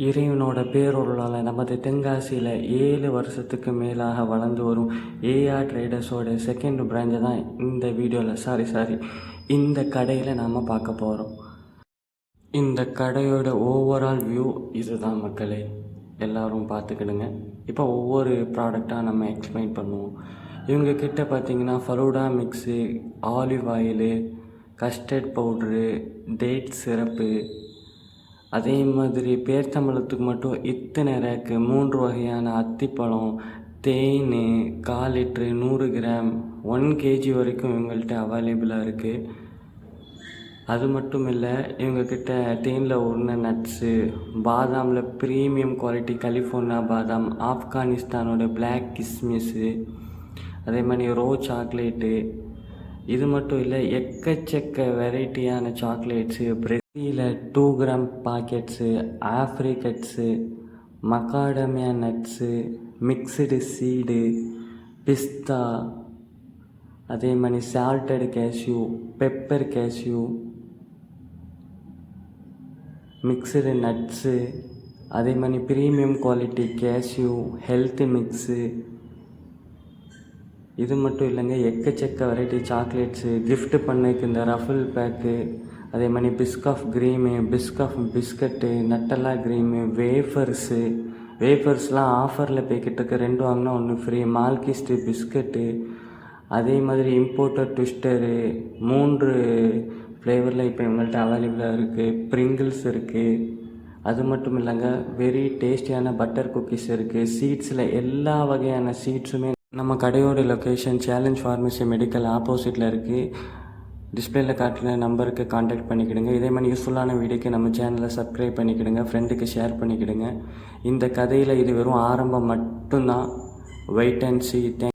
இறைவனோட பேரொருளால் நமது தென்காசியில் 7 வருஷத்துக்கு மேலாக வளர்ந்து வரும் ஏஆர் ட்ரேடர்ஸோட செகண்ட் பிரான்ச்சை தான் இந்த வீடியோவில் இந்த கடையில் நாம் பார்க்க போகிறோம். இந்த கடையோட ஓவரால் வியூ இதுதான் மக்களே, எல்லோரும் பார்த்துக்கிடுங்க. இப்போ ஒவ்வொரு ப்ராடக்டாக நம்ம எக்ஸ்பிளைன் பண்ணுவோம். இவங்கக்கிட்ட பார்த்திங்கன்னா falooda mix, olive oil, custard powder, date syrup, அதே மாதிரி பேர்ச்சம்பழத்துக்கு மட்டும் இத்தனை ரேக்கு 3 வகையான அத்திப்பழம், தேன், 1/4 லிட்ரு, 100 கிராம், 1 கேஜி வரைக்கும் இவங்கள்ட்ட அவைலபிளாக இருக்குது. அது மட்டும் இல்லை, இவங்கக்கிட்ட தேனில் ஊறின நட்ஸு, பாதாமில் ப்ரீமியம் குவாலிட்டி கலிஃபோர்னியா பாதாம், ஆப்கானிஸ்தானோட பிளாக் கிஸ்மிஸ்ஸு, அதே மாதிரி ரோ சாக்லேட்டு, இது மட்டும் இல்லை எக்கச்சக்க வெரைட்டியான சாக்லேட்ஸு, பிரேசில 2 gram packets, apricots, macadamia nuts, mixed seed, பிஸ்தா, அதே மாதிரி salted cashew, pepper cashew, mixed nuts, அதே மாதிரி premium quality cashew, health mix, இது மட்டும் இல்லைங்க, எக்கச்சக்க வெரைட்டி சாக்லேட்ஸு, கிஃப்ட் பண்ணதுக்கு இந்த ரஃபிள் பேக்கு, அதே மாதிரி Biscoff cream, Biscoff biscuit, Nutella cream, வேஃபர்ஸ்லாம் ஆஃபரில் போய்கிட்டு இருக்கு. 2 வாங்கினா 1 ஃப்ரீ, மால்கிஸ்ட்டு பிஸ்கட்டு, அதே மாதிரி இம்போர்ட்டட் ட்விஸ்டரு 3 ஃப்ளேவரில் இப்போ இவங்கள்ட்ட அவைலபிளாக இருக்குது. ப்ரிங்கிள்ஸ் இருக்குது. அது மட்டும் இல்லைங்க, வெரி டேஸ்டியான பட்டர் குக்கீஸ் இருக்குது. சீட்ஸில் எல்லா வகையான சீட்ஸுமே நம்ம கடையோட லொக்கேஷன் சேலஞ்ச் ஃபார்மசி மெடிக்கல் ஆப்போசிட்டில் இருக்குது. டிஸ்பிளேயில் காட்டுற நம்பருக்கு காண்டாக்ட் பண்ணிக்கிடுங்க. இதே மாதிரி யூஸ்ஃபுல்லான வீடியோக்கு நம்ம சேனலை சப்ஸ்கிரைப் பண்ணிக்கிடுங்க, ஃப்ரெண்டுக்கு ஷேர் பண்ணிக்கிடுங்க. இந்த கதையில் இது வெறும் ஆரம்பம் மட்டும்தான். Wait and sea.